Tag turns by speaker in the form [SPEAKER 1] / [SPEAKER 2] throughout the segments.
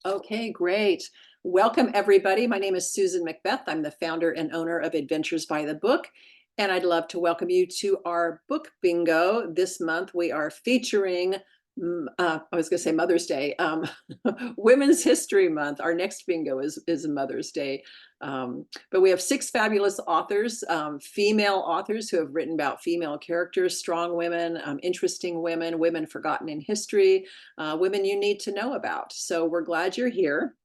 [SPEAKER 1] Okay, great. Welcome, everybody. My name is Susan Macbeth. I'm the founder and owner of Adventures by the Book, and I'd love to welcome you to our book bingo. This month, we are featuring, I was going to say Mother's Day, Women's History Month. Our next bingo is Mother's Day. But we have six fabulous authors, female authors who have written about female characters, strong women, interesting women, women forgotten in history, women you need to know about. So we're glad you're here.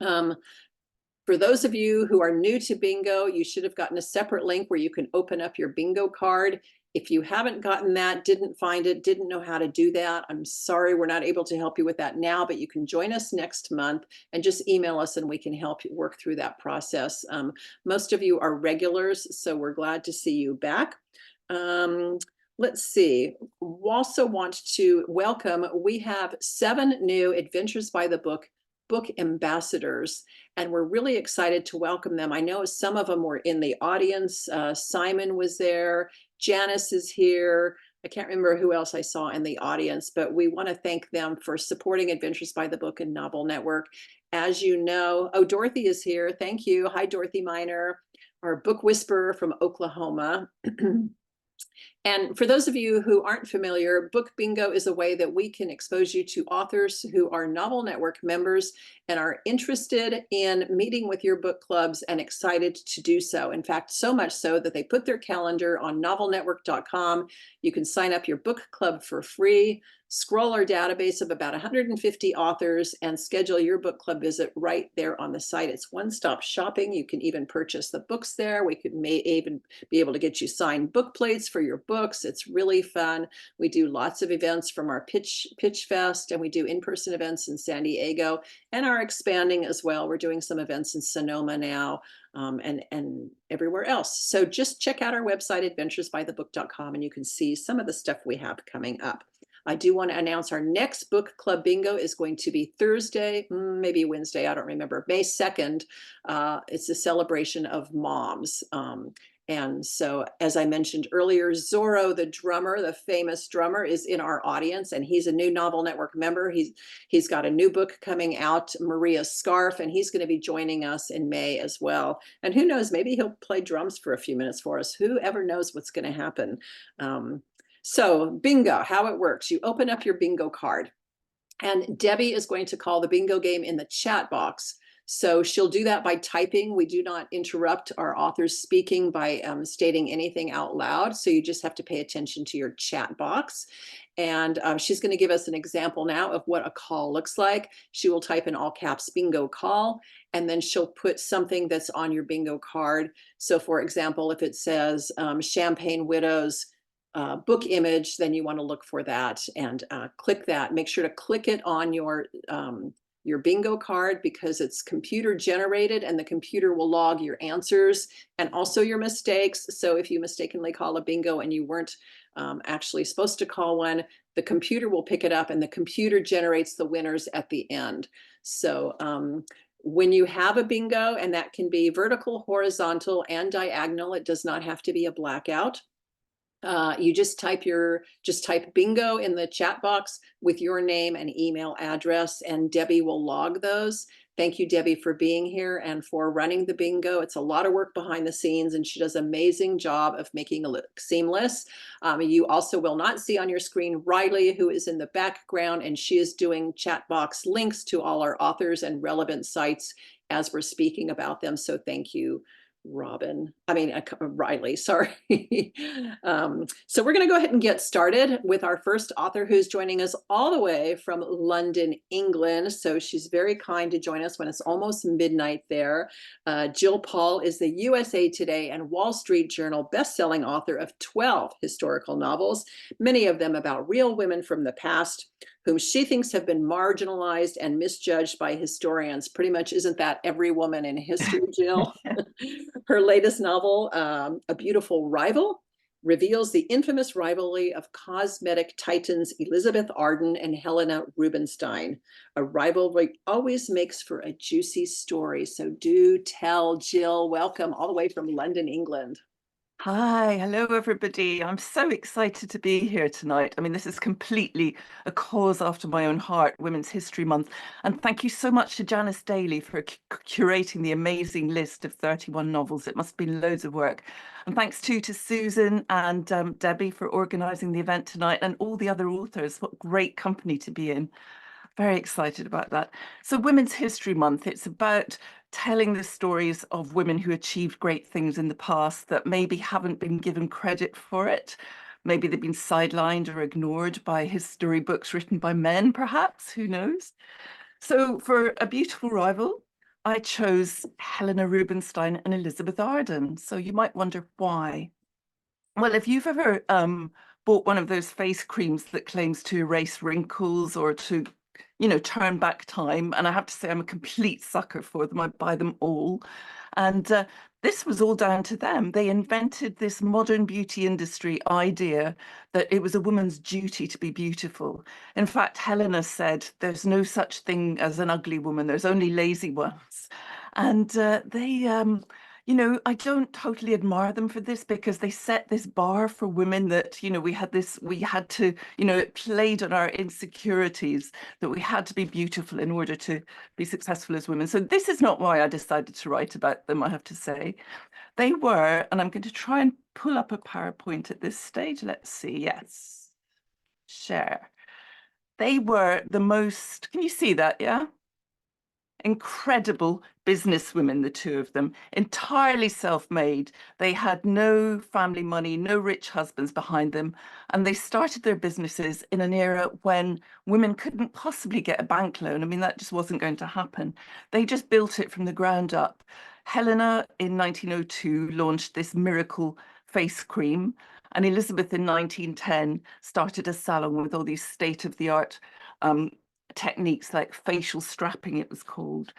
[SPEAKER 1] For those of you who are new to bingo, you should have gotten a separate link where you can open up your bingo card. If you haven't gotten that, didn't find it, didn't know how to do that, I'm sorry we're not able to help you with that now, but you can join us next month and just email us and we can help you work through that process. Most of you are regulars, so we're glad to see you back. Let's see. Also want to welcome, we have 7 new Adventures by the Book ambassadors, and we're really excited to welcome them. I know some of them were in the audience. Simon was there. Janis is here. I can't remember who else I saw in the audience, but we want to thank them for supporting Adventures by the Book and Novel Network. As you know, oh, Dorothy is here. Thank you. Hi, Dorothy Miner, our book whisperer from Oklahoma. And for those of you who aren't familiar, Book Bingo is a way that we can expose you to authors who are Novel Network members and are interested in meeting with your book clubs and excited to do so. In fact, so much so that they put their calendar on novelnetwork.com. You can sign up your book club for free, scroll our database of about 150 authors, and schedule your book club visit right there on the site. It's one-stop shopping. You can even purchase the books there. We may even be able to get you signed book plates for your books. It's really fun. We do lots of events from our Pitch Fest, and we do in-person events in San Diego, and are expanding as well. We're doing some events in Sonoma now, and everywhere else. So just check out our website, adventuresbythebook.com, and you can see some of the stuff we have coming up. I do want to announce our next book club bingo is going to be Thursday, maybe Wednesday, I don't remember, May 2nd. It's a celebration of moms. And so, as I mentioned earlier, Zorro, the drummer, the famous drummer, is in our audience, and he's a new Novel Network member. He's got a new book coming out, Maria's Scarf, and he's going to be joining us in May as well. And who knows, maybe he'll play drums for a few minutes for us. Whoever knows what's going to happen. So bingo, how it works. You open up your bingo card, and Debbie is going to call the bingo game in the chat box. So she'll do that by typing. We do not interrupt our authors speaking by stating anything out loud. So you just have to pay attention to your chat box. And she's going to give us an example now of what a call looks like. She will type in all caps bingo call, and then she'll put something that's on your bingo card. So for example, if it says Champagne Widows book image, then you want to look for that and click that. Make sure to click it on your bingo card, because it's computer generated and the computer will log your answers and also your mistakes. So if you mistakenly call a bingo and you weren't actually supposed to call one, the computer will pick it up and the computer generates the winners at the end. So when you have a bingo, and that can be vertical, horizontal, and diagonal, it does not have to be a blackout. You just type bingo in the chat box with your name and email address, and Debbie will log those. Thank you, Debbie, for being here and for running the bingo. It's a lot of work behind the scenes, and she does an amazing job of making it look seamless. You also will not see on your screen Riley, who is in the background, and she is doing chat box links to all our authors and relevant sites as we're speaking about them. So thank you, Riley, sorry. So we're going to go ahead and get started with our first author, who's joining us all the way from London, England. So she's very kind to join us when it's almost midnight there. Gill Paul is the USA Today and Wall Street Journal bestselling author of 12 historical novels, many of them about real women from the past, whom she thinks have been marginalized and misjudged by historians. Pretty much, isn't that every woman in history, Jill? Her latest novel, A Beautiful Rival, reveals the infamous rivalry of cosmetic titans Elizabeth Arden and Helena Rubinstein. A rivalry always makes for a juicy story. So do tell, Jill. Welcome all the way from London, England.
[SPEAKER 2] Hi, hello everybody. I'm so excited to be here tonight. I mean, this is completely a cause after my own heart, Women's History Month. And thank you so much to Janis Daly for curating the amazing list of 31 novels. It must have been loads of work. And thanks too to Susan and Debbie for organising the event tonight, and all the other authors. What great company to be in. Very excited about that. So Women's History Month, it's about telling the stories of women who achieved great things in the past that maybe haven't been given credit for it. Maybe they've been sidelined or ignored by history books written by men, perhaps, who knows? So for A Beautiful Rival, I chose Helena Rubinstein and Elizabeth Arden. So you might wonder why. Well, if you've ever bought one of those face creams that claims to erase wrinkles or to, turn back time, and I have to say I'm a complete sucker for them. I buy them all. And this was all down to them. They invented this modern beauty industry idea that it was a woman's duty to be beautiful. In fact, Helena said, there's no such thing as an ugly woman, there's only lazy ones. And I don't totally admire them for this because they set this bar for women that, we had to, it played on our insecurities that we had to be beautiful in order to be successful as women. So this is not why I decided to write about them, I have to say. They were, and I'm going to try and pull up a PowerPoint at this stage. Let's see. Yes. Share. They were the most, can you see that? Yeah. Incredible businesswomen, the two of them, entirely self-made. They had no family money, no rich husbands behind them, and they started their businesses in an era when women couldn't possibly get a bank loan. I mean, that just wasn't going to happen. They just built it from the ground up. Helena in 1902 launched this miracle face cream, and Elizabeth in 1910 started a salon with all these state-of-the-art techniques like facial strapping, it was called.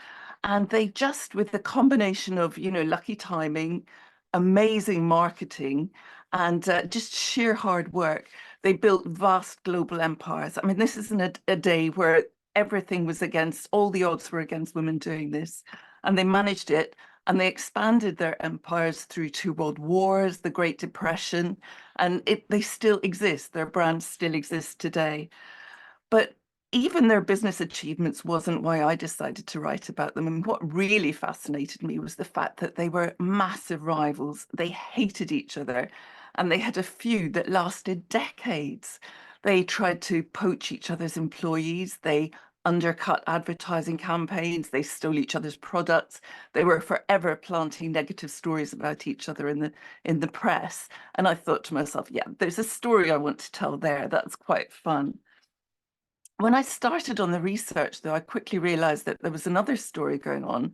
[SPEAKER 2] And they just, with the combination of, lucky timing, amazing marketing, and just sheer hard work, they built vast global empires. I mean, this isn't a day where everything was against, all the odds were against women doing this. And they managed it. And they expanded their empires through two world wars, the Great Depression, and they still exist. Their brands still exist today. But even their business achievements wasn't why I decided to write about them. And what really fascinated me was the fact that they were massive rivals. They hated each other, and they had a feud that lasted decades. They tried to poach each other's employees. They undercut advertising campaigns. They stole each other's products. They were forever planting negative stories about each other in the press. And I thought to myself, yeah, there's a story I want to tell there. That's quite fun. When I started on the research, though, I quickly realized that there was another story going on,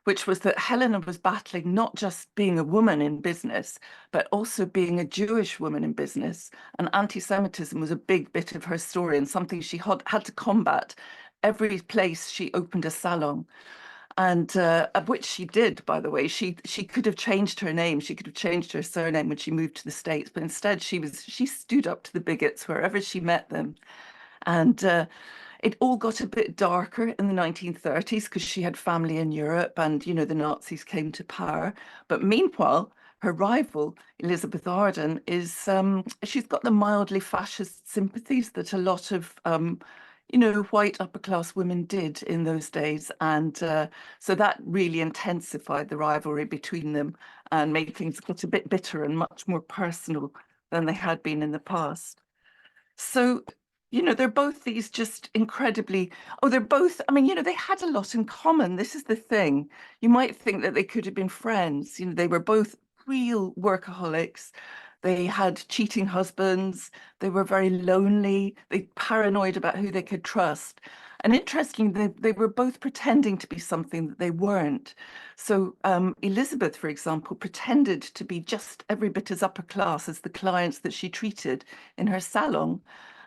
[SPEAKER 2] which was that Helena was battling not just being a woman in business, but also being a Jewish woman in business. And anti-Semitism was a big bit of her story and something she had to combat every place she opened a salon. And of which she did, by the way. She could have changed her name. She could have changed her surname when she moved to the States, but instead she stood up to the bigots wherever she met them. And it all got a bit darker in the 1930s because she had family in Europe and, the Nazis came to power. But meanwhile, her rival, Elizabeth Arden, she's got the mildly fascist sympathies that a lot of, white upper class women did in those days. And so that really intensified the rivalry between them and made things get a bit bitter and much more personal than they had been in the past. So, they're both these just incredibly, they're both, I mean, they had a lot in common. This is the thing. You might think that they could have been friends. They were both real workaholics. They had cheating husbands. They were very lonely. They paranoid about who they could trust. And interestingly, they were both pretending to be something that they weren't. So Elizabeth, for example, pretended to be just every bit as upper class as the clients that she treated in her salon,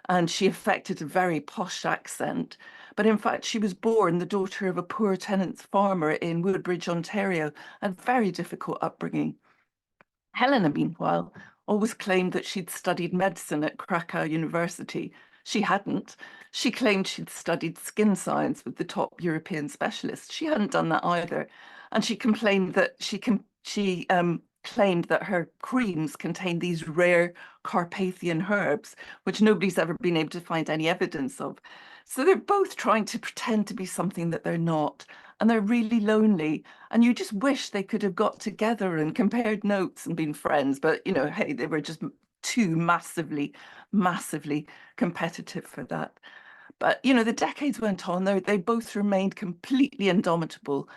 [SPEAKER 2] and she affected a very posh accent. But in fact, she was born the daughter of a poor tenants farmer in Woodbridge, Ontario, a very difficult upbringing. Helena, meanwhile, always claimed that she'd studied medicine at Krakow University. She hadn't. She claimed she'd studied skin science with the top European specialists. She hadn't done that either. And she complained that she claimed that her creams contained these rare Carpathian herbs, which nobody's ever been able to find any evidence of. So they're both trying to pretend to be something that they're not, and they're really lonely. And you just wish they could have got together and compared notes and been friends. But, you know, hey, they were just too massively, massively competitive for that. But, you know, the decades went on, they both remained completely indomitable.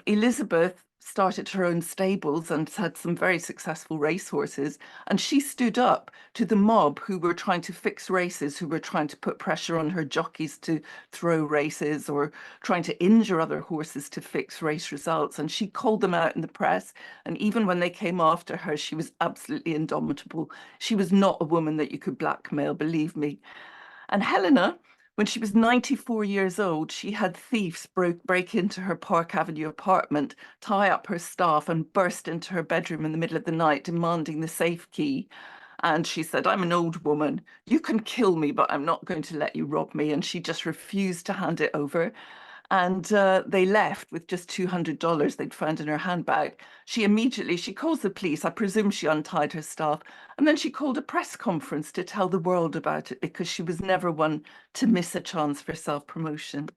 [SPEAKER 2] Elizabeth started her own stables and had some very successful racehorses. And she stood up to the mob who were trying to fix races, who were trying to put pressure on her jockeys to throw races or trying to injure other horses to fix race results. And she called them out in the press. And even when they came after her, she was absolutely indomitable. She was not a woman that you could blackmail, believe me. And Helena, when she was 94 years old, she had thieves break into her Park Avenue apartment, tie up her staff, and burst into her bedroom in the middle of the night, demanding the safe key. And she said, I'm an old woman. You can kill me, but I'm not going to let you rob me. And she just refused to hand it over. And they left with just $200 they'd found in her handbag. She calls the police. I presume she untied her staff. And then she called a press conference to tell the world about it because she was never one to miss a chance for self-promotion.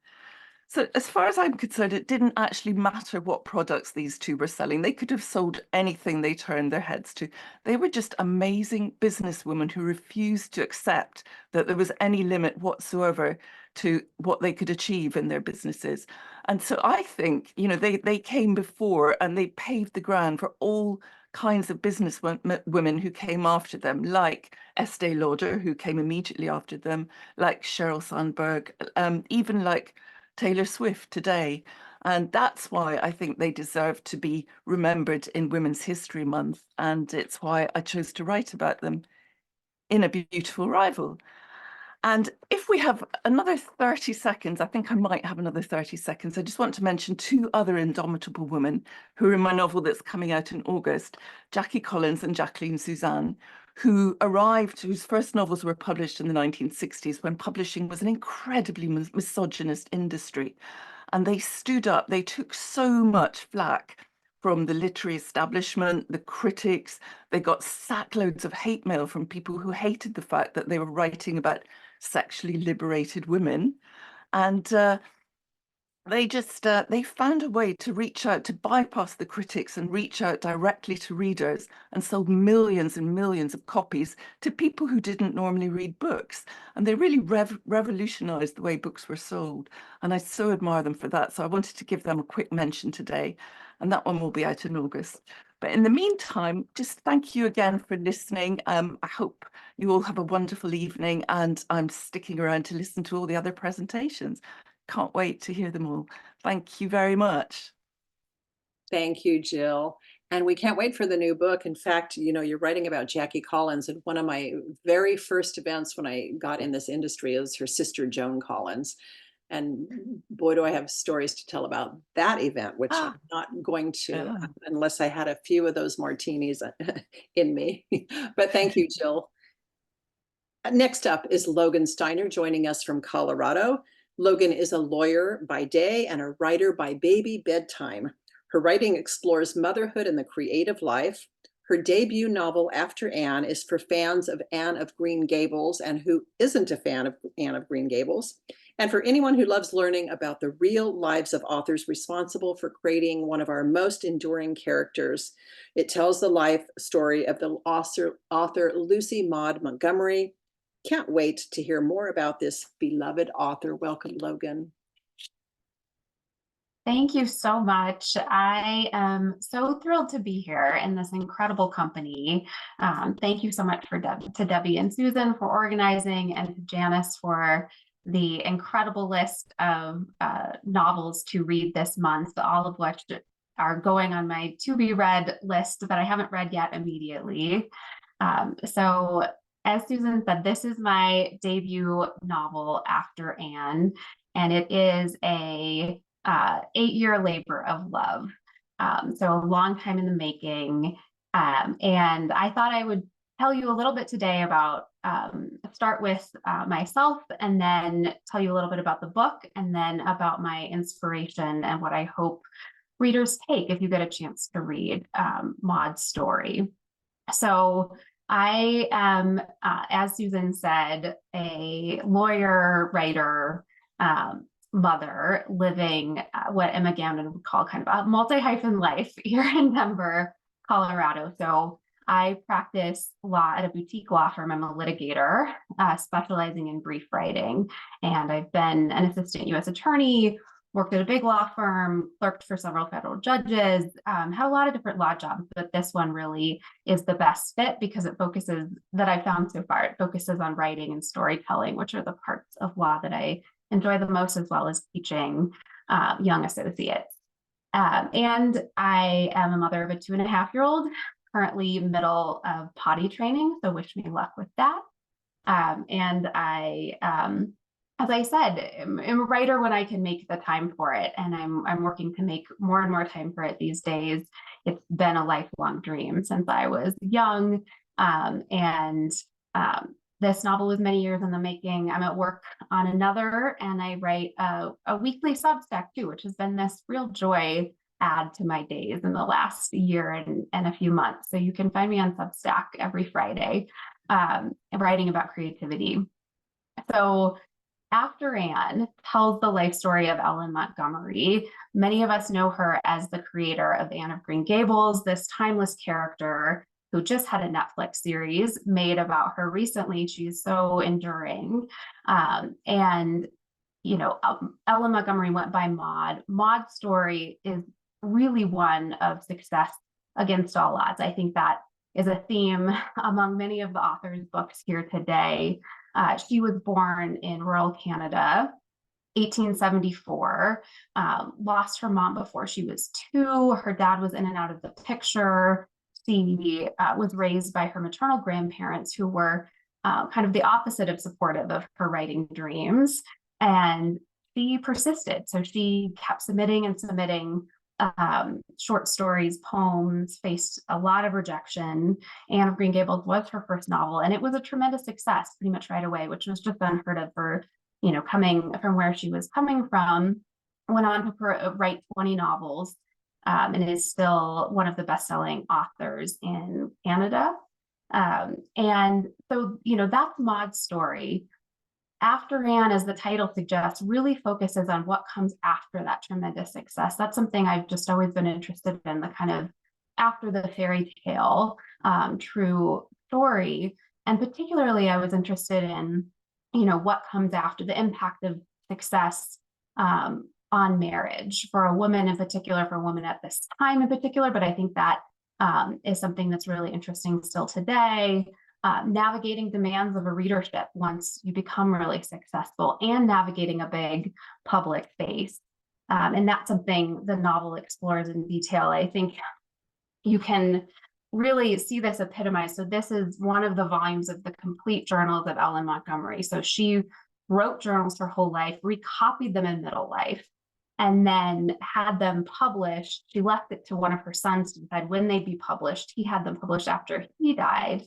[SPEAKER 2] So as far as I'm concerned, it didn't actually matter what products these two were selling. They could have sold anything they turned their heads to. They were just amazing businesswomen who refused to accept that there was any limit whatsoever to what they could achieve in their businesses. And so I think, you know, they came before and they paved the ground for all kinds of business women who came after them, like Estee Lauder, who came immediately after them, like Sheryl Sandberg, even like Taylor Swift today. And that's why I think they deserve to be remembered in Women's History Month. And it's why I chose to write about them in A Beautiful Rival. And if we have another 30 seconds, I think I might have another 30 seconds. I just want to mention two other indomitable women who are in my novel that's coming out in August, Jackie Collins and Jacqueline Suzanne, whose first novels were published in the 1960s when publishing was an incredibly misogynist industry. And they stood up, they took so much flack from the literary establishment, the critics. They got sackloads of hate mail from people who hated the fact that they were writing about sexually liberated women. And they found a way to reach out, to bypass the critics and reach out directly to readers, and sold millions and millions of copies to people who didn't normally read books. And they really revolutionized the way books were sold. And I so admire them for that. So I wanted to give them a quick mention today. And that one will be out in August. But in the meantime, just thank you again for listening. I hope you all have a wonderful evening, and I'm sticking around to listen to all the other presentations. Can't wait to hear them all. Thank you very much.
[SPEAKER 1] Thank you, Jill. And we can't wait for the new book. In fact, you know, you're writing about Jackie Collins, and one of my very first events when I got in this industry is her sister, Joan Collins. And boy, do I have stories to tell about that event, which I'm not going to
[SPEAKER 2] Yeah.
[SPEAKER 1] unless I had a few of those martinis in me. But thank you, Jill. Next up is Logan Steiner joining us from Colorado. Logan is a lawyer by day and a writer by baby bedtime. Her writing explores motherhood and the creative life. Her debut novel, After Anne, is for fans of Anne of Green Gables and who isn't a fan of Anne of Green Gables, and for anyone who loves learning about the real lives of authors responsible for creating one of our most enduring characters. It tells the life story of the author Lucy Maud Montgomery. Can't wait to hear more about this beloved author. Welcome, Logan.
[SPEAKER 3] Thank you so much. I am so thrilled to be here in this incredible company. Thank you so much to Debbie and Susan for organizing, and to Janis for the incredible list of novels to read this month, all of which are going on my to-be-read list that I haven't read yet immediately. So as Susan said, this is my debut novel, After Anne, and it is a 8-year labor of love. So a long time in the making. And I thought I would tell you a little bit today about, start with myself, and then tell you a little bit about the book, and then about my inspiration and what I hope readers take if you get a chance to read Maud's story. So I am, as Susan said, a lawyer, writer, mother living what Emma Gandon would call kind of a multi-hyphen life here in Denver, Colorado. So I practice law at a boutique law firm. I'm a litigator, specializing in brief writing. And I've been an assistant U.S. attorney, worked at a big law firm, clerked for several federal judges, had a lot of different law jobs, but this one really is the best fit because it focuses, that I've found so far, it focuses on writing and storytelling, which are the parts of law that I enjoy the most, as well as teaching young associates. And I am a mother of a 2.5-year-old, currently middle of potty training, so wish me luck with that. And I, as I said, I'm a writer when I can make the time for it, and I'm working to make more and more time for it these days. It's been a lifelong dream since I was young, this novel was many years in the making. I'm at work on another, and I write a weekly Substack too, which has been this real joy add to my days in the last year and a few months. So you can find me on Substack every Friday, writing about creativity. So After Anne tells the life story of Ellen Montgomery. Many of us know her as the creator of Anne of Green Gables, this timeless character who just had a Netflix series made about her recently. She's so enduring. Ellen Montgomery went by Maud. Maud's story is really one of success against all odds. I think that is a theme among many of the authors' books here today. She was born in rural Canada, 1874, lost her mom before she was 2. Her dad was in and out of the picture. She was raised by her maternal grandparents, who were kind of the opposite of supportive of her writing dreams. And she persisted. So she kept submitting and submitting short stories, poems, faced a lot of rejection. Anne of Green Gables was her first novel, and it was a tremendous success pretty much right away, which was just unheard of for, coming from where she was coming from. Went on to write 20 novels, and is still one of the best-selling authors in Canada. And so, that's Maud's story. After Anne, as the title suggests, really focuses on what comes after that tremendous success. That's something I've just always been interested in, the kind of after the fairy tale, true story. And particularly, I was interested in, what comes after, the impact of success on marriage for a woman in particular, for a woman at this time in particular. But I think that is something that's really interesting still today. Navigating demands of a readership once you become really successful, and navigating a big public space. And that's something the novel explores in detail. I think you can really see this epitomized. So this is one of the volumes of the complete journals of Ellen Montgomery. So she wrote journals her whole life, recopied them in middle life, and then had them published. She left it to one of her sons to decide when they'd be published. He had them published after he died.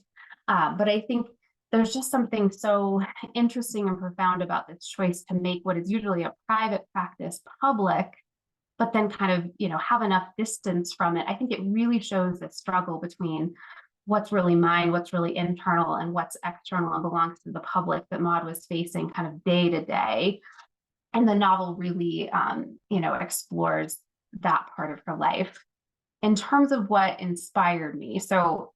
[SPEAKER 3] But I think there's just something so interesting and profound about this choice to make what is usually a private practice public, but then kind of, have enough distance from it. I think it really shows the struggle between what's really mine, what's really internal, and what's external and belongs to the public that Maud was facing kind of day to day. And the novel really, explores that part of her life. In terms of what inspired me, so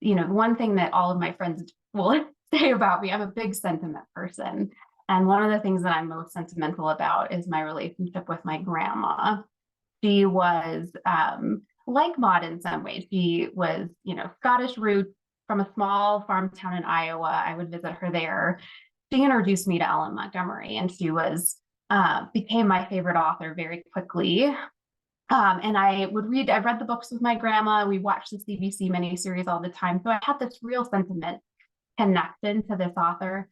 [SPEAKER 3] one thing that all of my friends will say about me, I'm a big sentiment person. And one of the things that I'm most sentimental about is my relationship with my grandma. She was like Maud in some ways. She was, Scottish roots from a small farm town in Iowa. I would visit her there. She introduced me to Ellen Montgomery, and she became my favorite author very quickly. And I read the books with my grandma. We watched the CBC miniseries all the time. So I had this real sentiment connection to this author.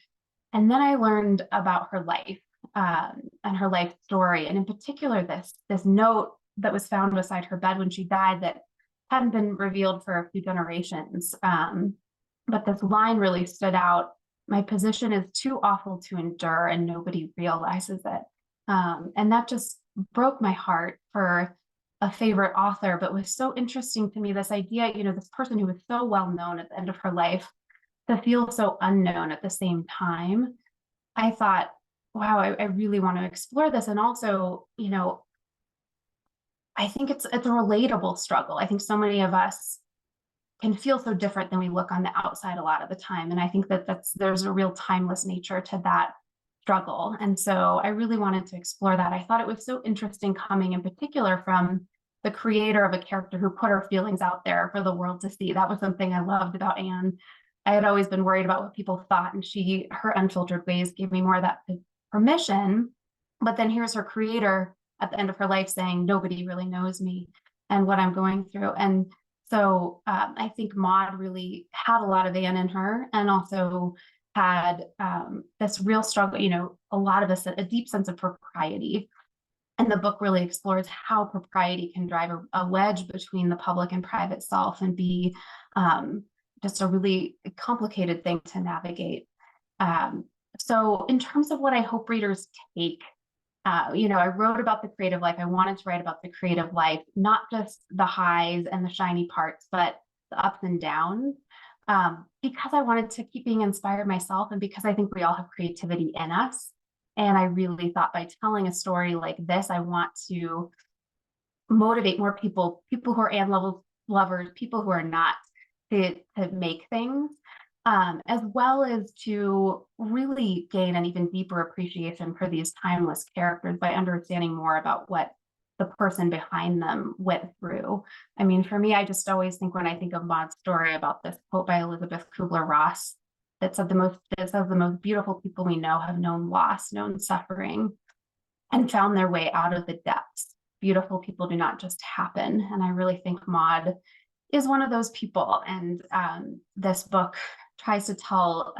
[SPEAKER 3] And then I learned about her life and her life story. And in particular, this note that was found beside her bed when she died that hadn't been revealed for a few generations. But this line really stood out. My position is too awful to endure, and nobody realizes it. And that just broke my heart for a favorite author, but was so interesting to me, this idea, this person who was so well known at the end of her life to feel so unknown at the same time. I thought, wow, I really want to explore this. And also, I think it's a relatable struggle. I think so many of us can feel so different than we look on the outside a lot of the time. And I think that there's a real timeless nature to that struggle. And so I really wanted to explore that. I thought it was so interesting coming in particular from the creator of a character who put her feelings out there for the world to see. That was something I loved about Anne. I had always been worried about what people thought, and her unfiltered ways gave me more of that permission. But then here's her creator at the end of her life saying, nobody really knows me and what I'm going through. And so I think Maud really had a lot of Anne in her, and also had this real struggle, a lot of a deep sense of propriety. And the book really explores how propriety can drive a wedge between the public and private self, and be just a really complicated thing to navigate. So in terms of what I hope readers take, I wrote about the creative life. I wanted to write about the creative life, not just the highs and the shiny parts, but the ups and downs, because I wanted to keep being inspired myself, and because I think we all have creativity in us. And I really thought by telling a story like this, I want to motivate more people who are Anne lovers, people who are not, to make things. As well as to really gain an even deeper appreciation for these timeless characters by understanding more about what the person behind them went through. I mean, for me, I just always think, when I think of Maud's story, about this quote by Elizabeth Kubler-Ross that said, the most beautiful people we know have known loss, known suffering, and found their way out of the depths. Beautiful people do not just happen. And I really think Maud is one of those people. And this book tries to tell,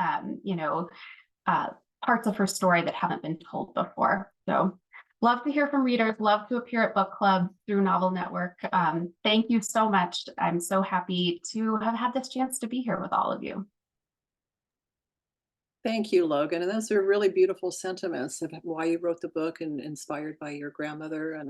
[SPEAKER 3] parts of her story that haven't been told before. So love to hear from readers, love to appear at book club through Novel Network. Thank you so much. I'm so happy to have had this chance to be here with all of you.
[SPEAKER 1] Thank you, Logan. And those are really beautiful sentiments of why you wrote the book, and inspired by your grandmother.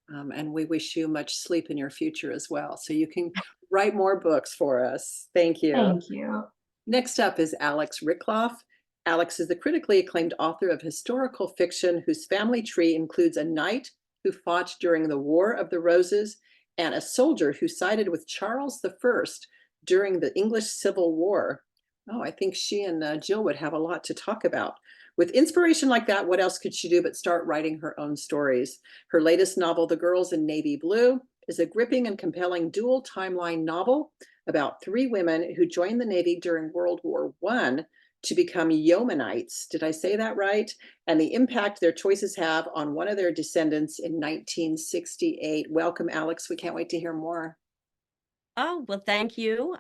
[SPEAKER 1] And we wish you much sleep in your future as well, so you can write more books for us. Thank you.
[SPEAKER 3] Thank you.
[SPEAKER 1] Next up is Alix Rickloff. Alix is the critically acclaimed author of historical fiction whose family tree includes a knight who fought during the War of the Roses, and a soldier who sided with Charles I during the English Civil War. Oh, I think she and Jill would have a lot to talk about. With inspiration like that, what else could she do but start writing her own stories? Her latest novel, The Girls in Navy Blue, is a gripping and compelling dual timeline novel about 3 women who joined the Navy during World War I to become yeomanites. Did I say that right? And the impact their choices have on one of their descendants in 1968. Welcome, Alix. We can't wait to hear more.
[SPEAKER 4] Oh, well, thank you.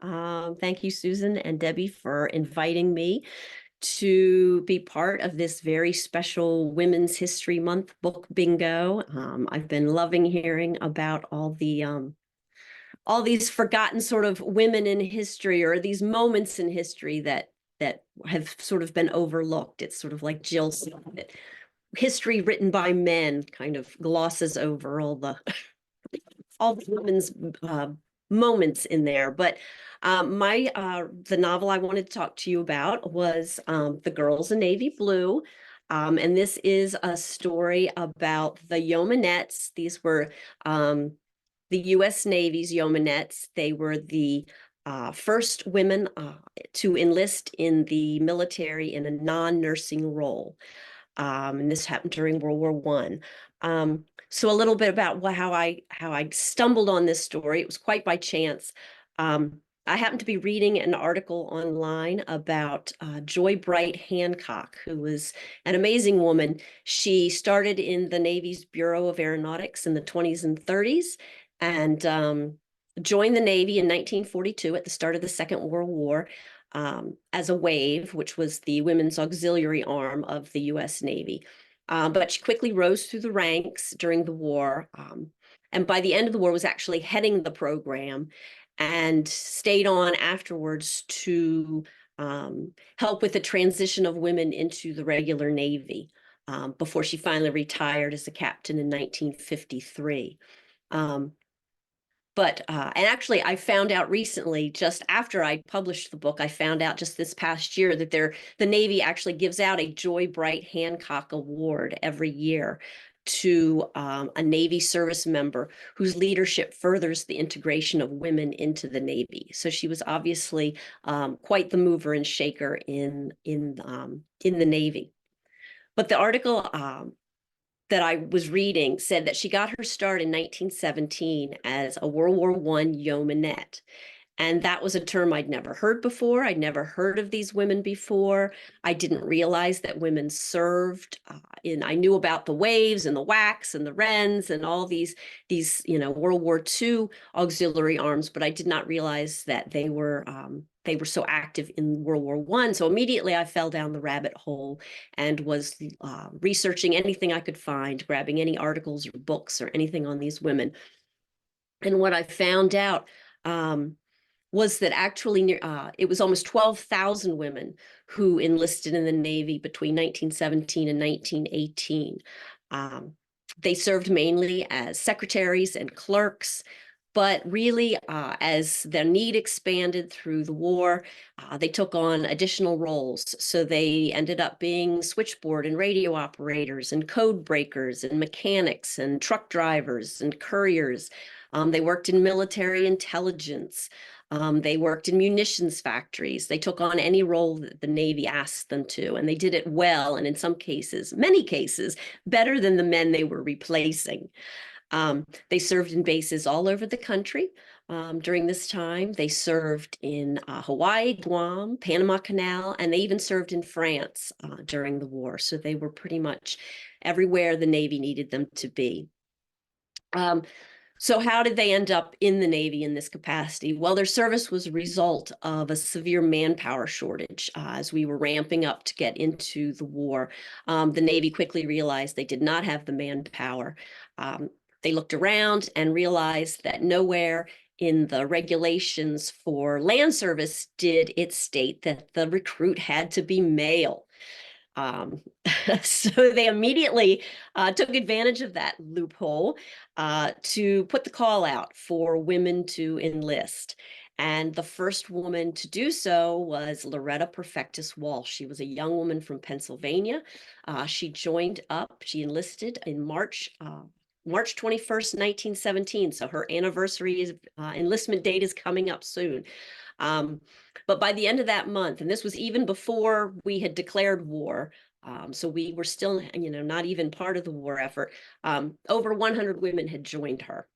[SPEAKER 4] Thank you, Susan and Debbie, for inviting me to be part of this very special Women's History Month book bingo. I've been loving hearing about all these forgotten sort of women in history, or these moments in history that have sort of been overlooked. It's sort of like Jill said, that history written by men kind of glosses over all the women's moments in there. But the novel I wanted to talk to you about was The Girls in Navy Blue. And this is a story about the yeomanettes. These were the U.S. Navy's yeomanettes. They were the first women to enlist in the military in a non-nursing role. And this happened during World War I. So a little bit about how I stumbled on this story. It was quite by chance. I happened to be reading an article online about Joy Bright Hancock, who was an amazing woman. She started in the Navy's Bureau of Aeronautics in the 20s and 30s, and joined the Navy in 1942 at the start of the Second World War as a WAVE, which was the Women's Auxiliary Arm of the U.S. Navy. But she quickly rose through the ranks during the war, and by the end of the war was actually heading the program, and stayed on afterwards to help with the transition of women into the regular Navy before she finally retired as a captain in 1953. And actually, I found out recently, just after I published the book, I found out just this past year that the Navy actually gives out a Joy Bright Hancock Award every year to a Navy service member whose leadership furthers the integration of women into the Navy. So she was obviously quite the mover and shaker in the Navy. But the article that I was reading said that she got her start in 1917 as a World War I yeomanette. And that was a term I'd never heard before. I'd never heard of these women before. I didn't realize that women served I knew about the Waves and the WACs and the Wrens and all these World War II auxiliary arms, but I did not realize that they were so active in World War I. So immediately I fell down the rabbit hole and was researching anything I could find, grabbing any articles or books or anything on these women. And what I found out was that actually it was almost 12,000 women who enlisted in the Navy between 1917 and 1918. They served mainly as secretaries and clerks, but really, as their need expanded through the war, they took on additional roles. So they ended up being switchboard and radio operators and code breakers and mechanics and truck drivers and couriers. They worked in military intelligence. They worked in munitions factories. They took on any role that the Navy asked them to, and they did it well, and in some cases, many cases, better than the men they were replacing. They served in bases all over the country during this time. They served in Hawaii, Guam, Panama Canal, and they even served in France during the war. So they were pretty much everywhere the Navy needed them to be. So how did they end up in the Navy in this capacity? Well, their service was a result of a severe manpower shortage. As we were ramping up to get into the war, the Navy quickly realized they did not have the manpower. They looked around and realized that nowhere in the regulations for land service did it state that the recruit had to be male. So they immediately took advantage of that loophole to put the call out for women to enlist. And the first woman to do so was Loretta Perfectus Walsh. She was a young woman from Pennsylvania. She joined up, she enlisted in March 21st, 1917. So her anniversary enlistment date is coming up soon. But by the end of that month, and this was even before we had declared war, so we were still, not even part of the war effort, over 100 women had joined her.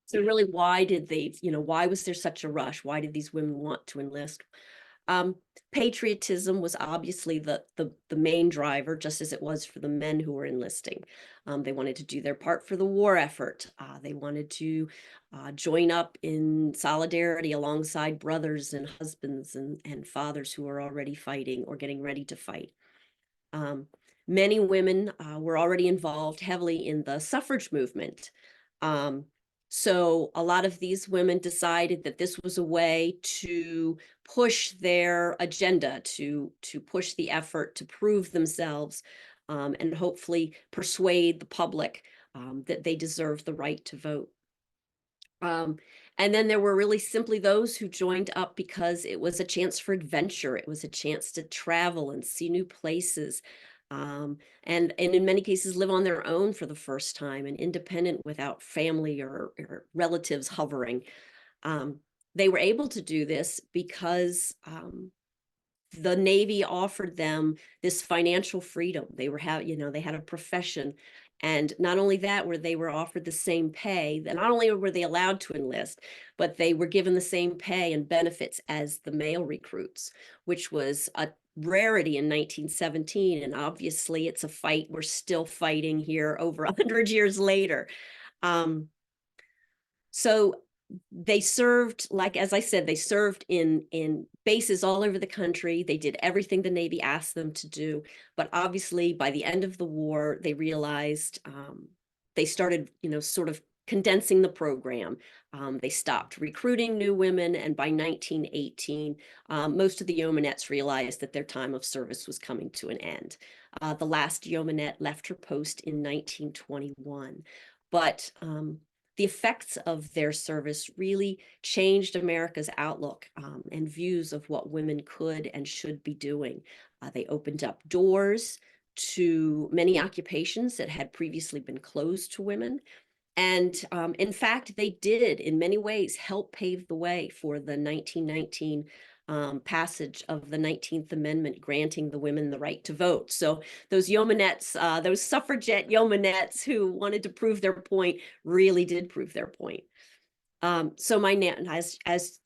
[SPEAKER 4] So really, why did why was there such a rush? Why did these women want to enlist? Patriotism was obviously the main driver, just as it was for the men who were enlisting. They wanted to do their part for the war effort. They wanted to join up in solidarity alongside brothers and husbands and fathers who are already fighting or getting ready to fight. Many women were already involved heavily in the suffrage movement. So a lot of these women decided that this was a way to push their agenda, to push the effort, to prove themselves, and hopefully persuade the public that they deserve the right to vote. And then there were really simply those who joined up because it was a chance for adventure. It was a chance to travel and see new places. And in many cases live on their own for the first time and independent without family or relatives hovering. They were able to do this because the Navy offered them this financial freedom. They had a profession. And not only that, they were offered the same pay, that not only were they allowed to enlist, but they were given the same pay and benefits as the male recruits, which was a rarity in 1917. And obviously it's a fight we're still fighting here over 100 years later. So they served, as I said, they served in bases all over the country. They did everything the Navy asked them to do. But obviously, by the end of the war, they realized they started, sort of condensing the program. They stopped recruiting new women. And by 1918, most of the yeomanettes realized that their time of service was coming to an end. The last yeomanette left her post in 1921. but the effects of their service really changed America's outlook and views of what women could and should be doing. They opened up doors to many occupations that had previously been closed to women. And in fact, they did in many ways help pave the way for the 1919 passage of the 19th Amendment, granting the women the right to vote. So those yeomanettes, those suffragette yeomanettes who wanted to prove their point really did prove their point. So as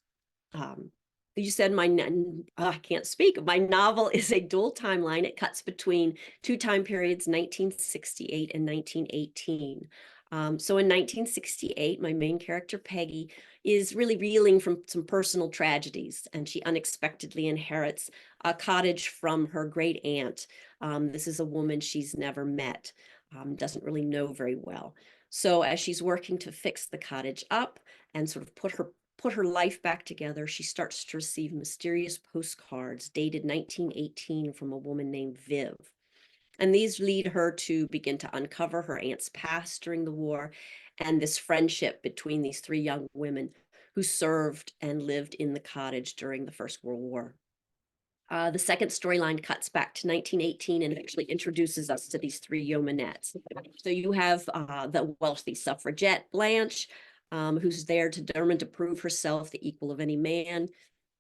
[SPEAKER 4] you said, I can't speak. My novel is a dual timeline. It cuts between two time periods, 1968 and 1918. So in 1968, my main character, Peggy, is really reeling from some personal tragedies, and she unexpectedly inherits a cottage from her great aunt. This is a woman she's never met, doesn't really know very well. So as she's working to fix the cottage up and sort of put her life back together, she starts to receive mysterious postcards dated 1918 from a woman named Viv. And these lead her to begin to uncover her aunt's past during the war and this friendship between these three young women who served and lived in the cottage during the First World War. The second storyline cuts back to 1918 and actually introduces us to these three yeomanettes. So you have the wealthy suffragette, Blanche, who's there determined to prove herself the equal of any man.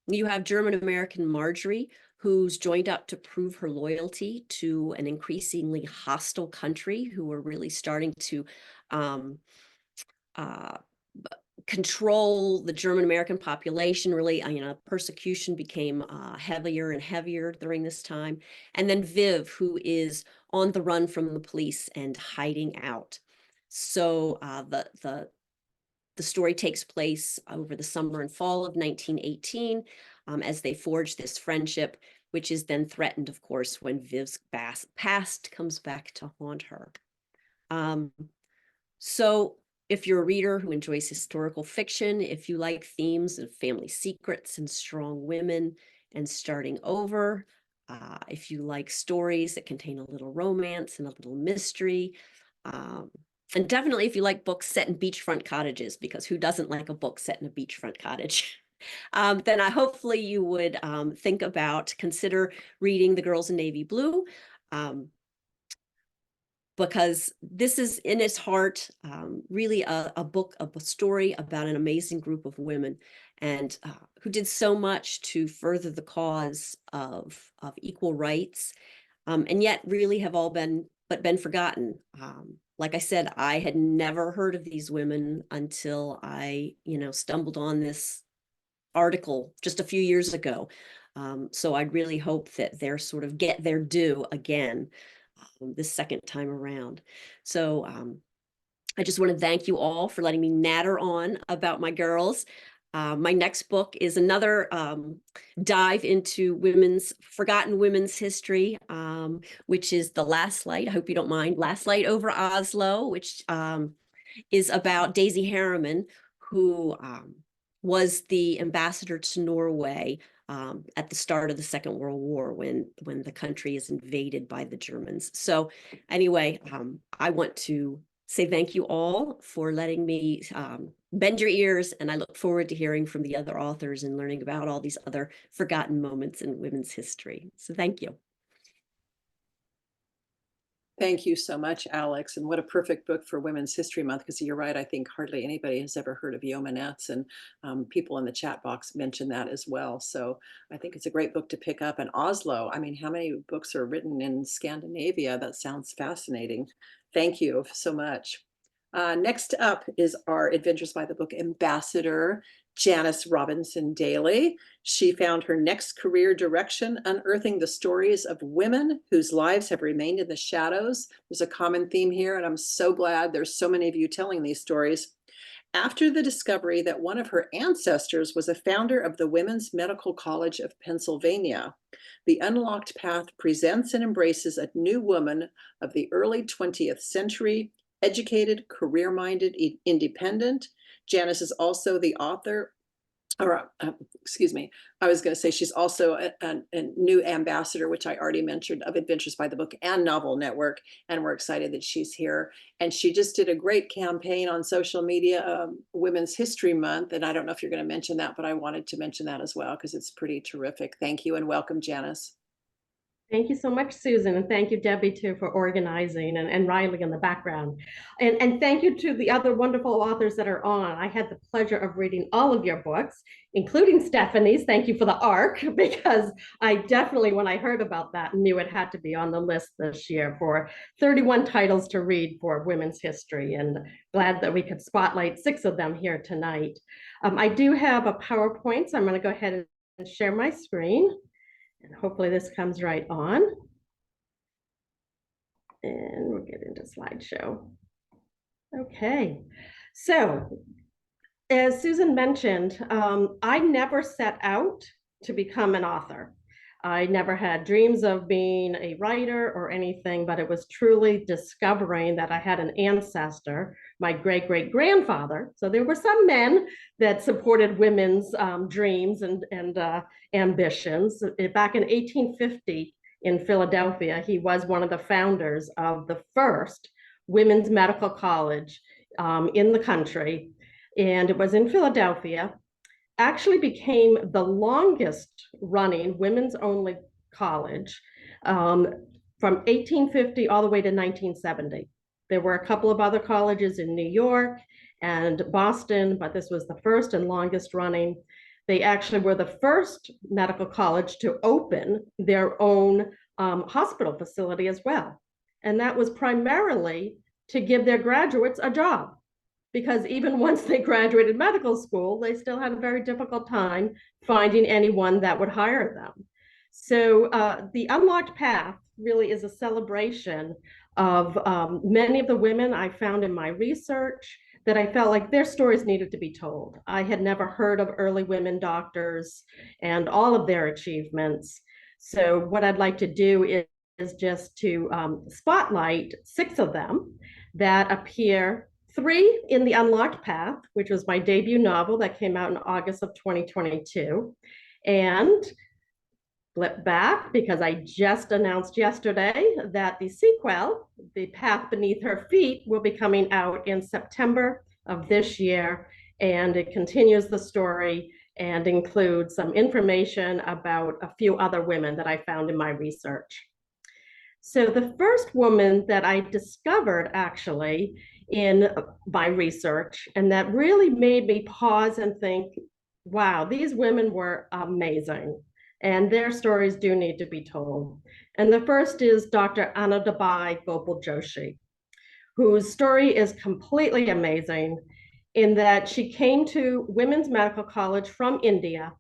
[SPEAKER 4] You have German-American Marjorie, who's joined up to prove her loyalty to an increasingly hostile country who were really starting to control the German-American population. Really, persecution became heavier and heavier during this time. And then Viv, who is on the run from the police and hiding out. So the story takes place over the summer and fall of 1918 as they forge this friendship, which is then threatened, of course, when Viv's past comes back to haunt her. So if you're a reader who enjoys historical fiction, if you like themes of family secrets and strong women and starting over, if you like stories that contain a little romance and a little mystery, and definitely if you like books set in beachfront cottages, because who doesn't like a book set in a beachfront cottage? Then hopefully you would consider reading The Girls in Navy Blue, because this is in its heart really a book, a story about an amazing group of women and who did so much to further the cause of equal rights, and yet really have all been forgotten. Like I said, I had never heard of these women until I, stumbled on this article just a few years ago. So I really hope that they're sort of get their due again this second time around. So I just want to thank you all for letting me natter on about my girls. My next book is another dive into forgotten women's history, which is The Last Light. I hope you don't mind. Last Light Over Oslo, which is about Daisy Harriman, who was the ambassador to Norway at the start of the Second World War when the country is invaded by the Germans. So anyway, I want to say thank you all for letting me bend your ears, and I look forward to hearing from the other authors and learning about all these other forgotten moments in women's history. So thank you.
[SPEAKER 1] Thank you so much, Alix. And what a perfect book for Women's History Month, because you're right, I think hardly anybody has ever heard of yeomanettes, and people in the chat box mentioned that as well. So I think it's a great book to pick up. And Oslo, I mean, how many books are written in Scandinavia? That sounds fascinating. Thank you so much. Next up is our Adventures by the Book ambassador, Janis Robinson Daly. She found her next career direction, unearthing the stories of women whose lives have remained in the shadows. There's a common theme here, and I'm so glad there's so many of you telling these stories. After the discovery that one of her ancestors was a founder of the Women's Medical College of Pennsylvania, The Unlocked Path presents and embraces a new woman of the early 20th century, educated, career-minded, independent. Janis is also the author or excuse me, I was going to say she's also a new ambassador, which I already mentioned, of Adventures by the Book and Novel Network, and we're excited that she's here. And she just did a great campaign on social media, Women's History Month, and I don't know if you're going to mention that, but I wanted to mention that as well because it's pretty terrific. Thank you and welcome, Janis.
[SPEAKER 5] Thank you so much, Susan, and thank you, Debbie, too, for organizing, and Riley in the background. And thank you to the other wonderful authors that are on. I had the pleasure of reading all of your books, including Stephanie's. Thank you for the ARC, because I definitely, when I heard about that, knew it had to be on the list this year for 31 titles to read for women's history, and glad that we could spotlight 6 of them here tonight. I do have a PowerPoint, so I'm going to go ahead and share my screen. And hopefully this comes right on. And we'll get into slideshow. Okay, so as Susan mentioned, I never set out to become an author. I never had dreams of being a writer or anything, but it was truly discovering that I had an ancestor, my great-great-grandfather. So there were some men that supported women's dreams and ambitions. Back in 1850 in Philadelphia, he was one of the founders of the first women's medical college in the country. And it was in Philadelphia. Actually became the longest running women's only college from 1850 all the way to 1970. There were a couple of other colleges in New York and Boston, but this was the first and longest running. They actually were the first medical college to open their own hospital facility as well. And that was primarily to give their graduates a job, because even once they graduated medical school, they still had a very difficult time finding anyone that would hire them. So the Unlocked Path really is a celebration of many of the women I found in my research that I felt like their stories needed to be told. I had never heard of early women doctors and all of their achievements. So what I'd like to do is just to spotlight 6 of them that appear, 3 in The Unlocked Path, which was my debut novel that came out in August of 2022. And flip back, because I just announced yesterday that the sequel, The Path Beneath Her Feet, will be coming out in September of this year. And it continues the story and includes some information about a few other women that I found in my research. So the first woman that I discovered actually in my research, and that really made me pause and think, wow, these women were amazing, and their stories do need to be told. And the first is Dr. Anandabai Gopal Joshi, whose story is completely amazing in that she came to women's medical college from India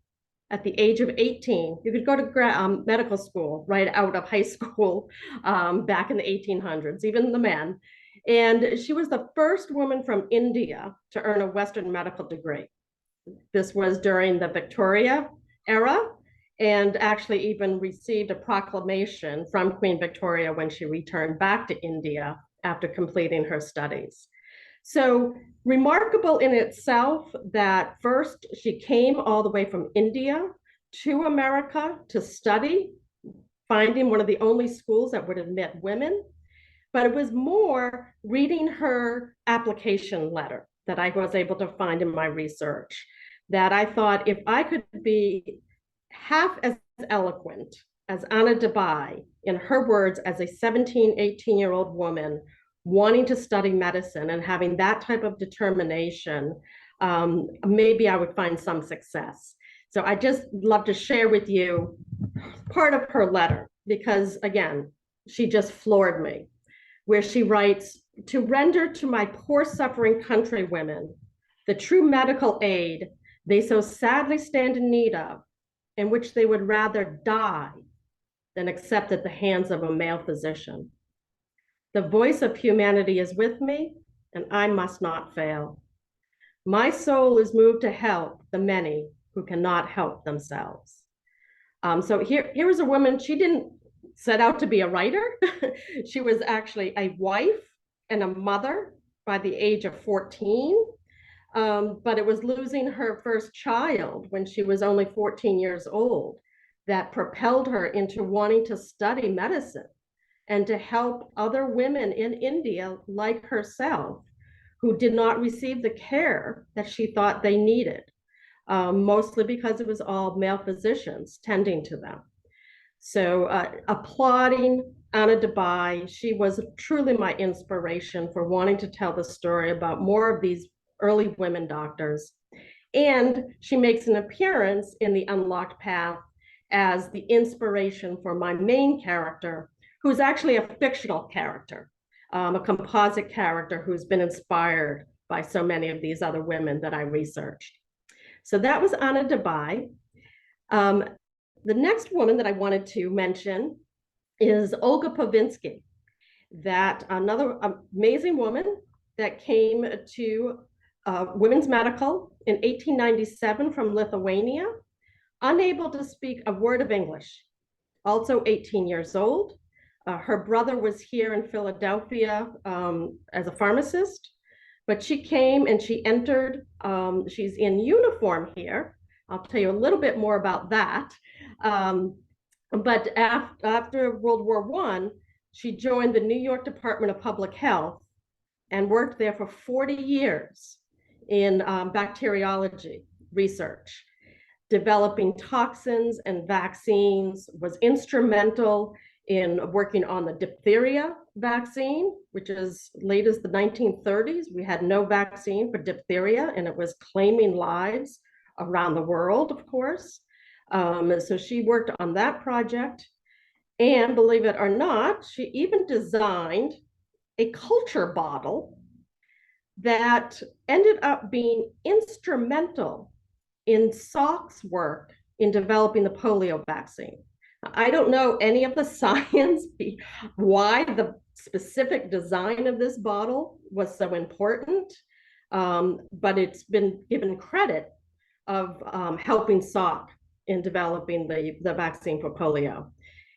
[SPEAKER 5] at the age of 18. You could go to medical school right out of high school back in the 1800s, even the men. And she was the first woman from India to earn a Western medical degree. This was during the Victoria era, and actually even received a proclamation from Queen Victoria when she returned back to India after completing her studies. So remarkable in itself that first she came all the way from India to America to study, finding one of the only schools that would admit women. But it was more reading her application letter that I was able to find in my research, that I thought if I could be half as eloquent as Anandabai in her words as a 17, 18-year-old woman wanting to study medicine and having that type of determination, maybe I would find some success. So I just love to share with you part of her letter, because again, she just floored me, where she writes, "To render to my poor suffering countrywomen the true medical aid they so sadly stand in need of, in which they would rather die than accept at the hands of a male physician. The voice of humanity is with me, and I must not fail. My soul is moved to help the many who cannot help themselves." So here was a woman, she didn't set out to be a writer. She was actually a wife and a mother by the age of 14. But it was losing her first child when she was only 14 years old that propelled her into wanting to study medicine and to help other women in India like herself who did not receive the care that she thought they needed, mostly because it was all male physicians tending to them. So applauding Anna Debye, she was truly my inspiration for wanting to tell the story about more of these early women doctors. And she makes an appearance in The Unlocked Path as the inspiration for my main character, who's actually a fictional character, a composite character who's been inspired by so many of these other women that I researched. So that was Anna Debye. The next woman that I wanted to mention is Olga Pavinsky, that another amazing woman that came to women's medical in 1897 from Lithuania, unable to speak a word of English, also 18 years old. Her brother was here in Philadelphia as a pharmacist, but she came and she entered, she's in uniform here. I'll tell you a little bit more about that. But after World War I, she joined the New York Department of Public Health and worked there for 40 years in bacteriology research, developing toxins and vaccines, was instrumental in working on the diphtheria vaccine, which is late as the 1930s. We had no vaccine for diphtheria, and it was claiming lives around the world, of course. So she worked on that project. And believe it or not, she even designed a culture bottle that ended up being instrumental in Salk's work in developing the polio vaccine. I don't know any of the science, why the specific design of this bottle was so important, but it's been given credit of helping Salk in developing the vaccine for polio.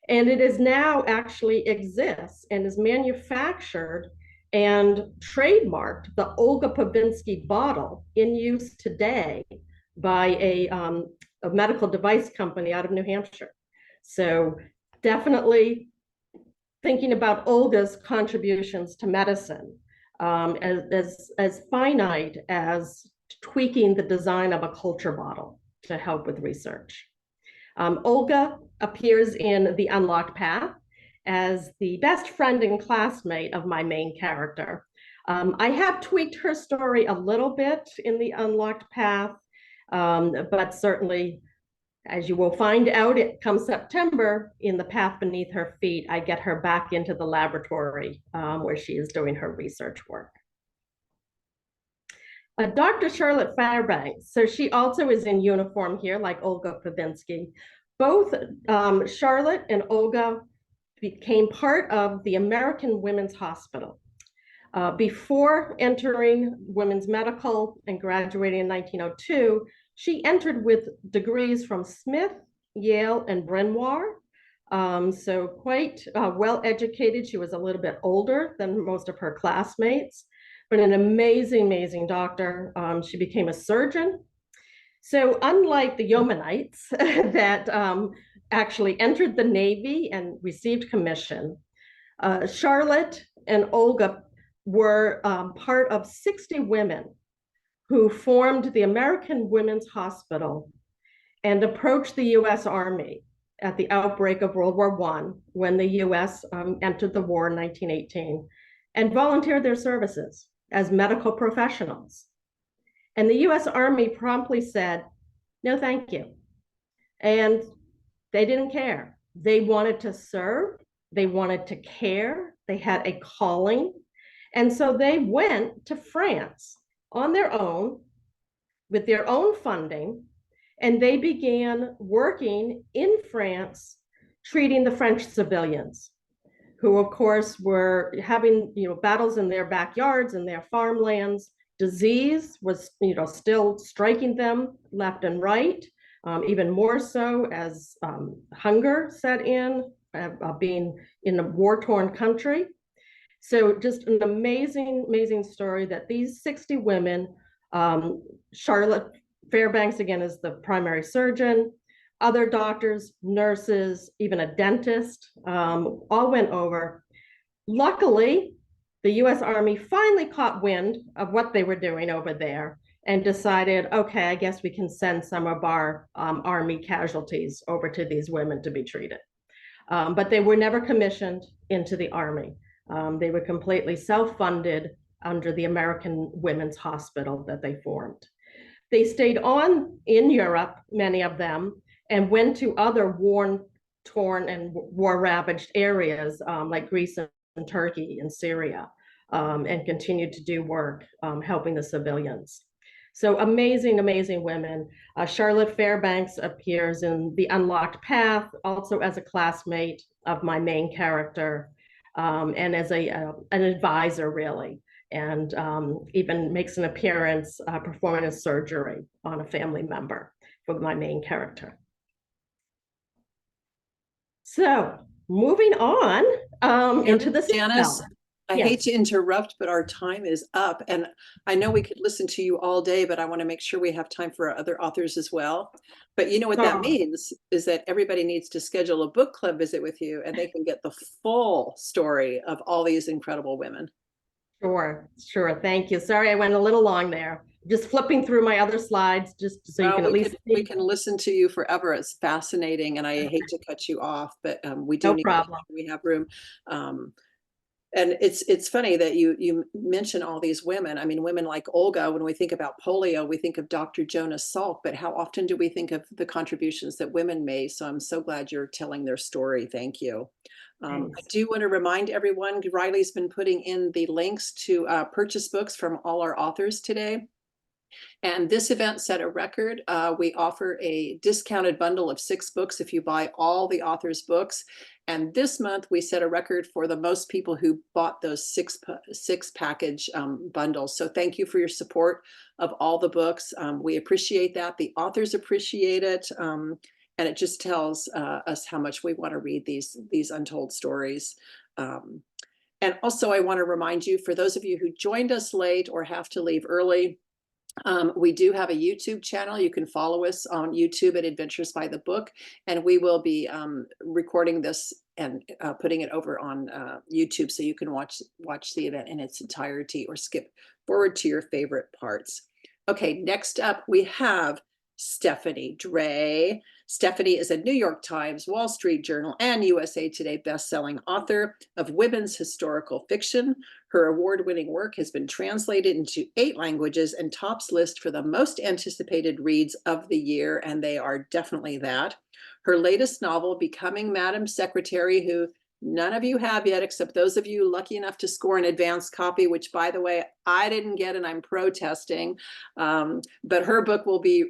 [SPEAKER 5] And it is now actually exists and is manufactured and trademarked, the Olga Pavinsky bottle, in use today by a medical device company out of New Hampshire. So definitely thinking about Olga's contributions to medicine as finite as tweaking the design of a culture bottle to help with research. Olga appears in The Unlocked Path as the best friend and classmate of my main character. I have tweaked her story a little bit in The Unlocked Path, but certainly, as you will find out, come September, in The Path Beneath Her Feet, I get her back into the laboratory where she is doing her research work. Dr. Charlotte Fairbanks, so she also is in uniform here, like Olga Pavinsky. Both Charlotte and Olga became part of the American Women's Hospital. Before entering women's medical and graduating in 1902, she entered with degrees from Smith, Yale, and Bryn Mawr. So quite well-educated. She was a little bit older than most of her classmates, but an amazing, amazing doctor. She became a surgeon. So unlike the Yeomanites that actually entered the Navy and received commission, Charlotte and Olga were part of 60 women who formed the American Women's Hospital and approached the US Army at the outbreak of World War I, when the US entered the war in 1918, and volunteered their services as medical professionals. And the US Army promptly said, no, thank you. And they didn't care. They wanted to serve, they wanted to care, they had a calling. And so they went to France on their own, with their own funding, and they began working in France, treating the French civilians, who of course were having battles in their backyards and their farmlands. Disease was still striking them left and right, even more so as hunger set in, being in a war-torn country. So just an amazing, amazing story that these 60 women Charlotte Fairbanks, again, is the primary surgeon. Other doctors, nurses, even a dentist, all went over. Luckily, the US Army finally caught wind of what they were doing over there and decided, okay, I guess we can send some of our Army casualties over to these women to be treated. But they were never commissioned into the Army. They were completely self-funded under the American Women's Hospital that they formed. They stayed on in Europe, many of them, and went to other war-torn and war-ravaged areas like Greece and Turkey and Syria, and continued to do work helping the civilians. So amazing, amazing women. Charlotte Fairbanks appears in The Unlocked Path, also as a classmate of my main character, and as an advisor, really, and even makes an appearance performing a surgery on a family member for my main character. So moving on into the
[SPEAKER 1] Janis, I
[SPEAKER 5] Yes.
[SPEAKER 1] hate to interrupt, but our time is up. And I know we could listen to you all day, but I want to make sure we have time for our other authors as well. But you know what that means is that everybody needs to schedule a book club visit with you, and they can get the full story of all these incredible women.
[SPEAKER 5] Sure, sure. Thank you. Sorry, I went a little long there. Just flipping through my other slides, just so you can at least
[SPEAKER 1] we can listen to you forever. It's fascinating, and I hate to cut you off, but we do
[SPEAKER 5] No
[SPEAKER 1] need
[SPEAKER 5] problem.
[SPEAKER 1] we have room. And it's funny that you mention all these women. I mean, women like Olga. When we think about polio, we think of Dr. Jonas Salk, but how often do we think of the contributions that women made? So I'm so glad you're telling their story. Thank you. I do want to remind everyone, Riley's been putting in the links to purchase books from all our authors today. And this event set a record. We offer a discounted bundle of 6 books if you buy all the authors' books. And this month we set a record for the most people who bought those six package bundles. So thank you for your support of all the books. We appreciate that. The authors appreciate it. And it just tells us how much we want to read these untold stories. And also I want to remind you, for those of you who joined us late or have to leave early, we do have a YouTube channel. You can follow us on YouTube at Adventures by the Book, and we will be recording this and putting it over on YouTube, so you can watch the event in its entirety or skip forward to your favorite parts. Okay, next up we have Stephanie Dray. Stephanie is a New York Times, Wall Street Journal, and USA Today best-selling author of women's historical fiction. Her award-winning work has been translated into 8 languages and tops list for the most anticipated reads of the year, and they are definitely that. Her latest novel, Becoming Madam Secretary, who none of you have yet, except those of you lucky enough to score an advanced copy, which, by the way, I didn't get and I'm protesting. But her book will be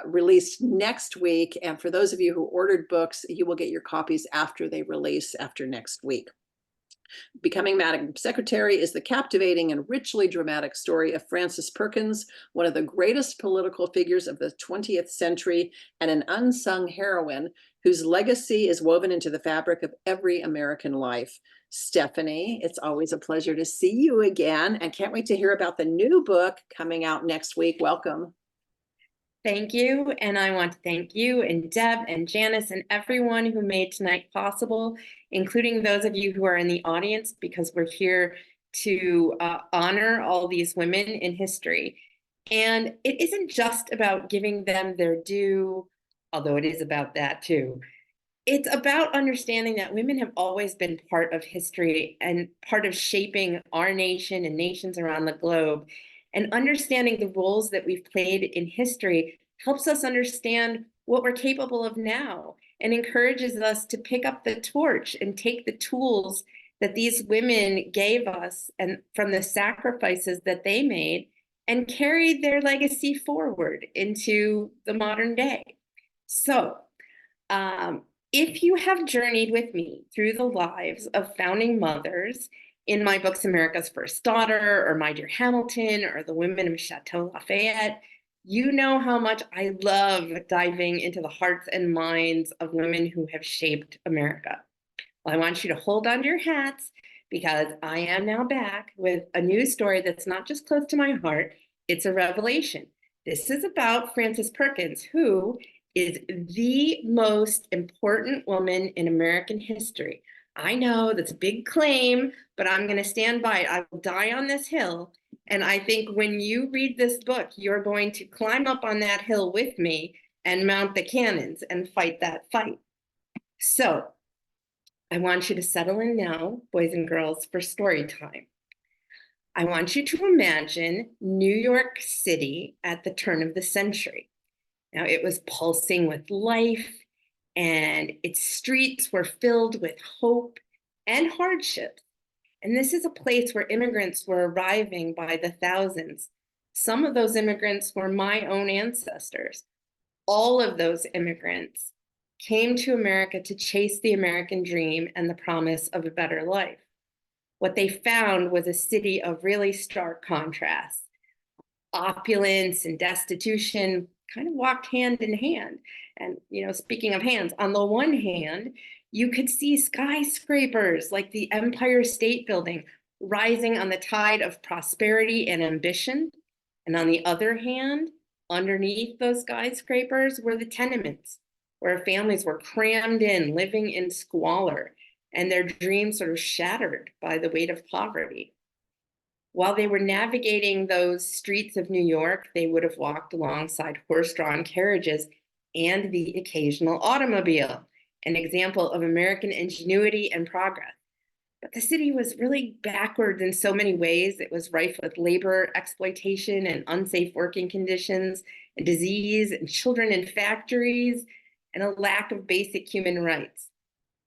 [SPEAKER 1] released next week. And for those of you who ordered books, you will get your copies after they release after next week. Becoming Madam Secretary is the captivating and richly dramatic story of Frances Perkins, one of the greatest political figures of the 20th century and an unsung heroine whose legacy is woven into the fabric of every American life. Stephanie, it's always a pleasure to see you again, and can't wait to hear about the new book coming out next week. Welcome.
[SPEAKER 6] Thank you, and I want to thank you and Deb and Janis and everyone who made tonight possible, including those of you who are in the audience, because we're here to honor all these women in history. And it isn't just about giving them their due, although it is about that too. It's about understanding that women have always been part of history and part of shaping our nation and nations around the globe. And understanding the roles that we've played in history helps us understand what we're capable of now and encourages us to pick up the torch and take the tools that these women gave us and from the sacrifices that they made and carry their legacy forward into the modern day. So, if you have journeyed with me through the lives of founding mothers in my books, America's First Daughter, or My Dear Hamilton, or The Women of Chateau Lafayette, you know how much I love diving into the hearts and minds of women who have shaped America. Well, I want you to hold on to your hats, because I am now back with a new story that's not just close to my heart, It's a revelation. This is about Frances Perkins, who is the most important woman in American history. I know that's a big claim, but I'm going to stand by it. I will die on this hill. And I think when you read this book, you're going to climb up on that hill with me and mount the cannons and fight that fight. So I want you to settle in now, boys and girls, for story time. I want you to imagine New York City at the turn of the century. Now, it was pulsing with life, and its streets were filled with hope and hardship. And this is a place where immigrants were arriving by the thousands. Some of those immigrants were my own ancestors. All of those immigrants came to America to chase the American dream and the promise of a better life. What they found was a city of really stark contrasts. Opulence and destitution kind of walked hand in hand. And, speaking of hands, on the one hand, you could see skyscrapers like the Empire State Building rising on the tide of prosperity and ambition. And on the other hand, underneath those skyscrapers were the tenements, where families were crammed in, living in squalor, and their dreams sort of shattered by the weight of poverty. While they were navigating those streets of New York, they would have walked alongside horse-drawn carriages and the occasional automobile, an example of American ingenuity and progress. But the city was really backwards in so many ways. It was rife with labor exploitation and unsafe working conditions, and disease, and children in factories, and a lack of basic human rights.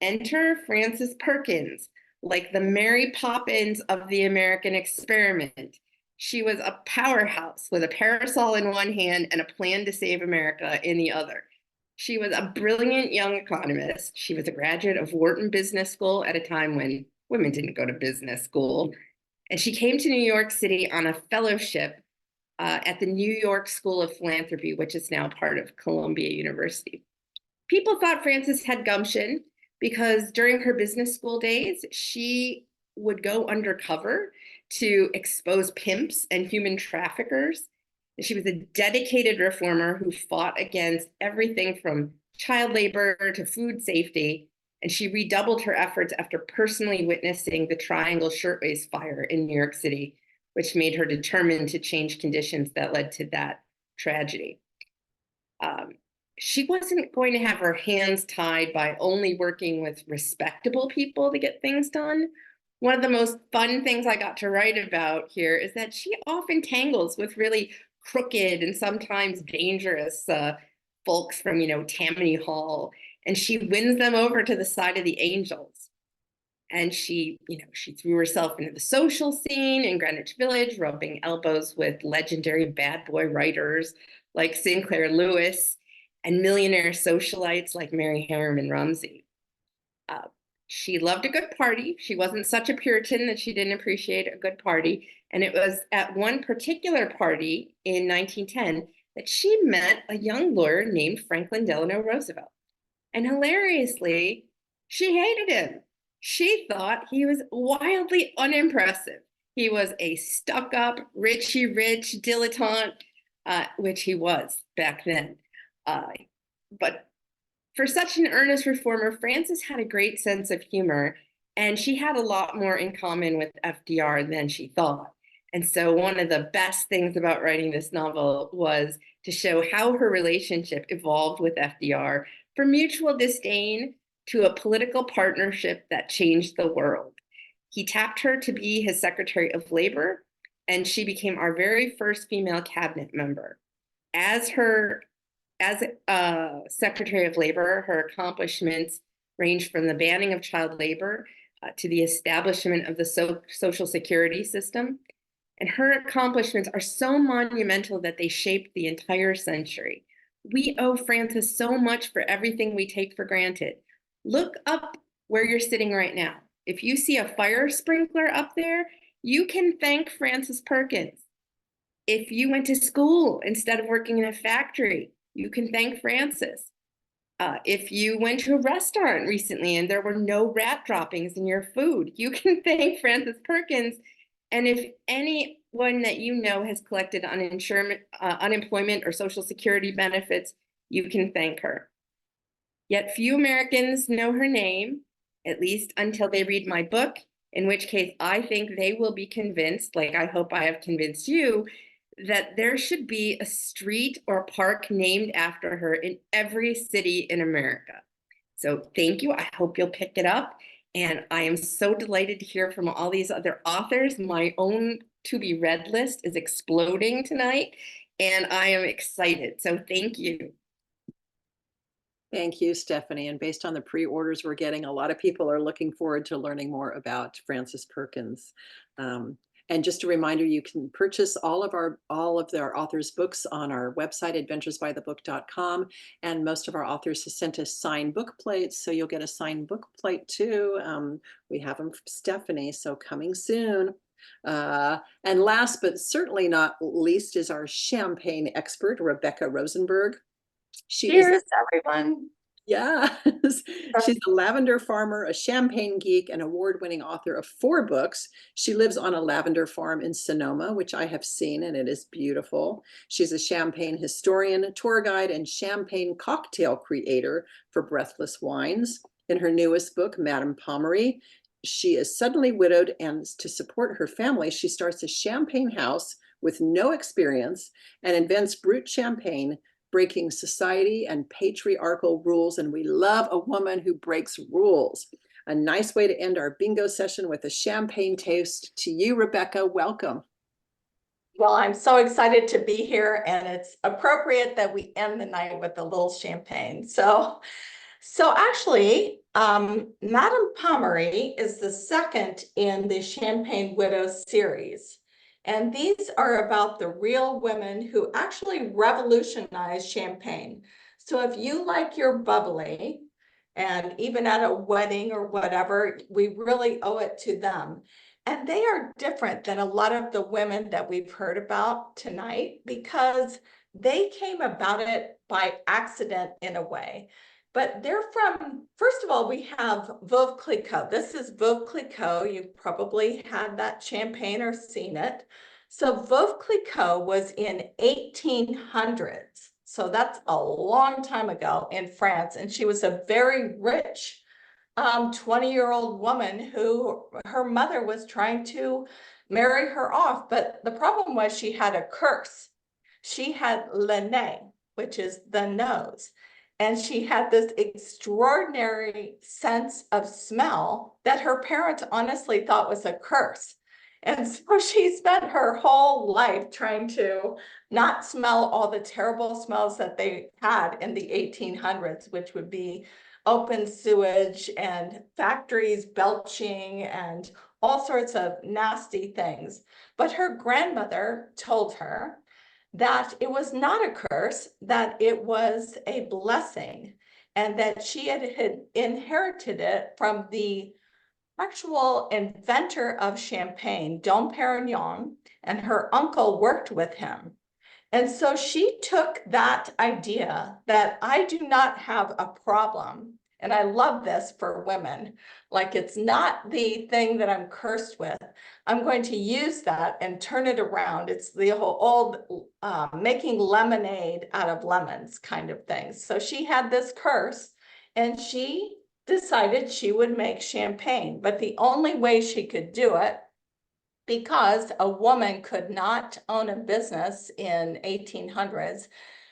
[SPEAKER 6] Enter Frances Perkins, like the Mary Poppins of the American experiment. She was a powerhouse with a parasol in one hand and a plan to save America in the other. She was a brilliant young economist. She was a graduate of Wharton Business School at a time when women didn't go to business school. And she came to New York City on a fellowship at the New York School of Philanthropy, which is now part of Columbia University. People thought Frances had gumption because during her business school days, she would go undercover to expose pimps and human traffickers. She was a dedicated reformer who fought against everything from child labor to food safety. And she redoubled her efforts after personally witnessing the Triangle Shirtwaist Fire in New York City, which made her determined to change conditions that led to that tragedy. She wasn't going to have her hands tied by only working with respectable people to get things done. One of the most fun things I got to write about here is that she often tangles with really crooked and sometimes dangerous folks from, Tammany Hall, and she wins them over to the side of the angels. And she threw herself into the social scene in Greenwich Village, rubbing elbows with legendary bad boy writers like Sinclair Lewis and millionaire socialites like Mary Harriman Rumsey. She loved a good party. She wasn't such a Puritan that she didn't appreciate a good party. And it was at one particular party in 1910 that she met a young lawyer named Franklin Delano Roosevelt. And hilariously, she hated him. She thought he was wildly unimpressive. He was a stuck-up, Richie Rich dilettante, which he was back then. But for such an earnest reformer, Frances had a great sense of humor, and she had a lot more in common with FDR than she thought. And so one of the best things about writing this novel was to show how her relationship evolved with FDR from mutual disdain to a political partnership that changed the world. He tapped her to be his Secretary of Labor, and she became our very first female cabinet member. As Secretary of Labor, her accomplishments ranged from the banning of child labor to the establishment of the Social Security system. And her accomplishments are so monumental that they shaped the entire century. We owe Frances so much for everything we take for granted. Look up where you're sitting right now. If you see a fire sprinkler up there, you can thank Frances Perkins. If you went to school instead of working in a factory, you can thank Frances. If you went to a restaurant recently and there were no rat droppings in your food, you can thank Frances Perkins. And if anyone that you know has collected unemployment or Social Security benefits, you can thank her. Yet few Americans know her name, at least until they read my book, in which case I think they will be convinced, like I hope I have convinced you, that there should be a street or park named after her in every city in America. So thank you. I hope you'll pick it up. And I am so delighted to hear from all these other authors. My own to be read list is exploding tonight, and I am excited. So thank you.
[SPEAKER 1] Thank you, Stephanie. And based on the pre-orders we're getting, a lot of people are looking forward to learning more about Frances Perkins. And just a reminder, you can purchase all of our authors' books on our website, adventuresbythebook.com. And most of our authors have sent us signed book plates, so you'll get a signed book plate too. We have them from Stephanie, so coming soon. And last but certainly not least is our champagne expert, Rebecca Rosenberg.
[SPEAKER 7] Cheers, everyone.
[SPEAKER 1] Yes, she's a lavender farmer, a champagne geek, and award-winning author of 4 books. She lives on a lavender farm in Sonoma, which I have seen, and it is beautiful. She's a champagne historian, tour guide, and champagne cocktail creator for Breathless Wines. In her newest book, Madame Pommery, she is suddenly widowed, and to support her family, she starts a champagne house with no experience and invents brut champagne, breaking society and patriarchal rules. And we love a woman who breaks rules. A nice way to end our bingo session with a champagne toast to you, Rebecca. Welcome.
[SPEAKER 7] Well, I'm so excited to be here, and it's appropriate that we end the night with a little champagne. So actually, Madame Pommery is the second in the Champagne Widows series. And these are about the real women who actually revolutionized champagne. So if you like your bubbly, and even at a wedding or whatever, we really owe it to them. And they are different than a lot of the women that we've heard about tonight, because they came about it by accident in a way. But they're from, first of all, we have Veuve Clicquot. This is Veuve Clicquot. You've probably had that champagne or seen it. So Veuve Clicquot was in 1800s. So that's a long time ago in France. And she was a very rich 20-year-old woman who her mother was trying to marry her off. But the problem was she had a curse. She had le nez, which is the nose. And she had this extraordinary sense of smell that her parents honestly thought was a curse. And so she spent her whole life trying to not smell all the terrible smells that they had in the 1800s, which would be open sewage and factories belching and all sorts of nasty things. But her grandmother told her that it was not a curse, that it was a blessing, and that she had inherited it from the actual inventor of champagne, Dom Perignon, and her uncle worked with him. And so she took that idea that I do not have a problem. And I love this for women. Like, it's not the thing that I'm cursed with. I'm going to use that and turn it around. It's the whole old making lemonade out of lemons kind of thing. So she had this curse, and she decided she would make champagne. But the only way she could do it, because a woman could not own a business in 1800s,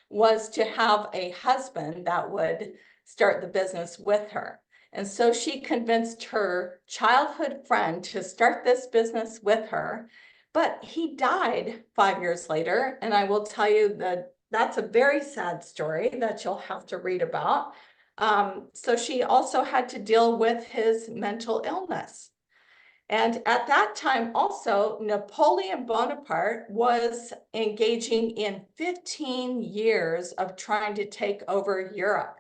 [SPEAKER 7] was to have a husband that would start the business with her. And so she convinced her childhood friend to start this business with her, but he died 5 years later. And I will tell you that that's a very sad story that you'll have to read about. So she also had to deal with his mental illness. And at that time also, Napoleon Bonaparte was engaging in 15 years of trying to take over Europe.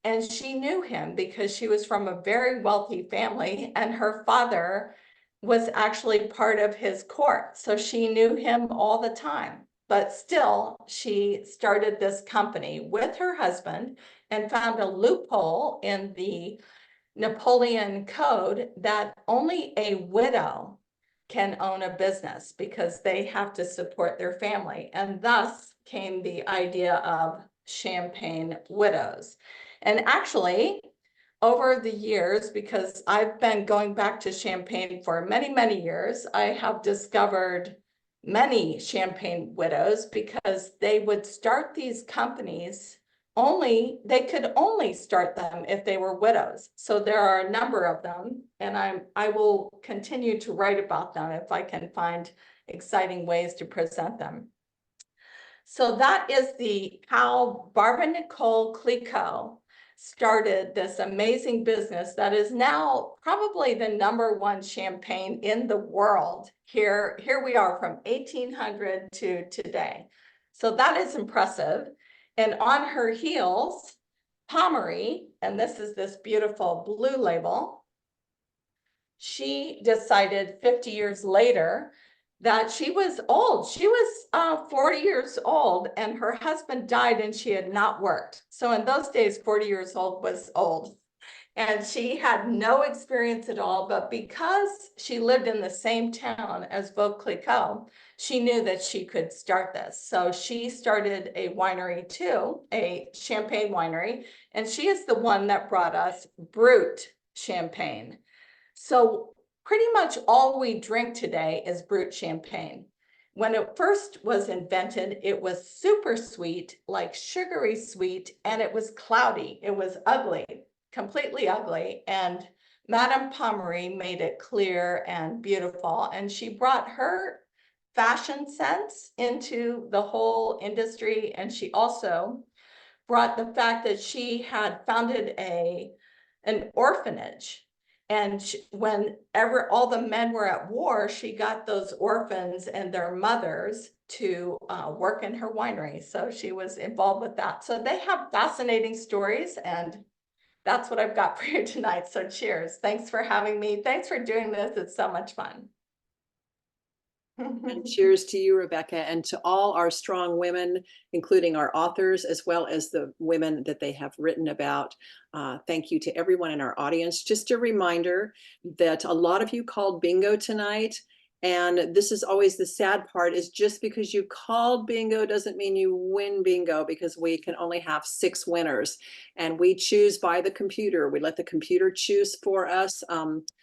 [SPEAKER 7] And she knew him because she was from a very wealthy family, and her father was actually part of his court. So she knew him all the time. But still, she started this company with her husband and found a loophole in the Napoleon Code that only a widow can own a business because they have to support their family. And thus came the idea of Champagne Widows. And actually, over the years, because I've been going back to Champagne for many, many years, I have discovered many Champagne widows because they would start these companies they could only start them if they were widows. So there are a number of them, and I will continue to write about them if I can find exciting ways to present them. So that is how Barbara Nicole Clicquot started this amazing business that is now probably the #1 champagne in the world. Here we are from 1800 to today. So that is impressive. And on her heels, Pommery, and this is this beautiful blue label, she decided 50 years later that she was old. She was 40 years old and her husband died and she had not worked. So in those days, 40 years old was old. And she had no experience at all, but because she lived in the same town as Veuve Clicquot, she knew that she could start this. So she started a winery too, a champagne winery, and she is the one that brought us Brut champagne. So pretty much all we drink today is Brut champagne. When it first was invented, it was super sweet, like sugary sweet, and it was cloudy. It was ugly, completely ugly. And Madame Pommery made it clear and beautiful. And she brought her fashion sense into the whole industry. And she also brought the fact that she had founded an orphanage. And whenever all the men were at war, she got those orphans and their mothers to work in her winery. So she was involved with that. So they have fascinating stories, and that's what I've got for you tonight. So cheers. Thanks for having me. Thanks for doing this. It's so much fun.
[SPEAKER 1] And cheers to you, Rebecca, and to all our strong women, including our authors, as well as the women that they have written about. Thank you to everyone in our audience. Just a reminder that a lot of you called bingo tonight. And this is always the sad part, is just because you called bingo doesn't mean you win bingo, because we can only have 6 winners. And we choose by the computer. We let the computer choose for us.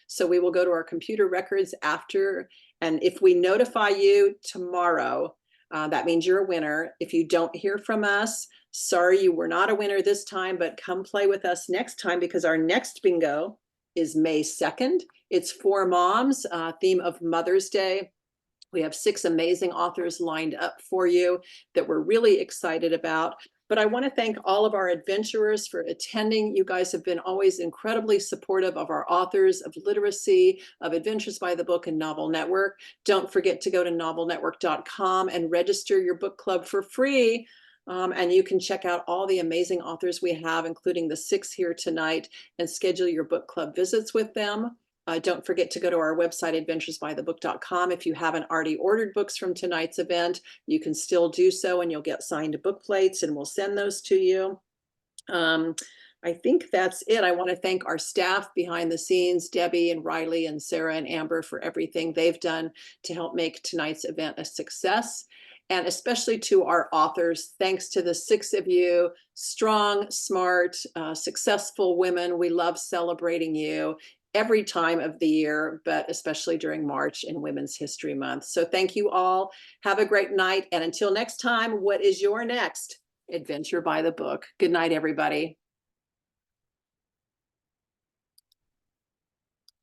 [SPEAKER 1] So we will go to our computer records after. And if we notify you tomorrow, that means you're a winner. If you don't hear from us, sorry, you were not a winner this time, but come play with us next time, because our next bingo is May 2nd. It's for moms, theme of Mother's Day. We have 6 amazing authors lined up for you that we're really excited about. But I want to thank all of our adventurers for attending. You guys have been always incredibly supportive of our authors, of literacy, of Adventures by the Book and Novel Network. Don't forget to go to NovelNetwork.com and register your book club for free. And you can check out all the amazing authors we have, including the 6 here tonight, and schedule your book club visits with them. Don't forget to go to our website, adventuresbythebook.com. If you haven't already ordered books from tonight's event, you can still do so, and you'll get signed book plates, and we'll send those to you. I think that's it. I want to thank our staff behind the scenes, Debbie and Riley and Sarah and Amber, for everything they've done to help make tonight's event a success. And especially to our authors, thanks to the 6 of you, strong, smart, successful women. We love celebrating you every time of the year, but especially during March and Women's History Month. So thank you all. Have a great night. And until next time, what is your next adventure by the book? Good night, everybody.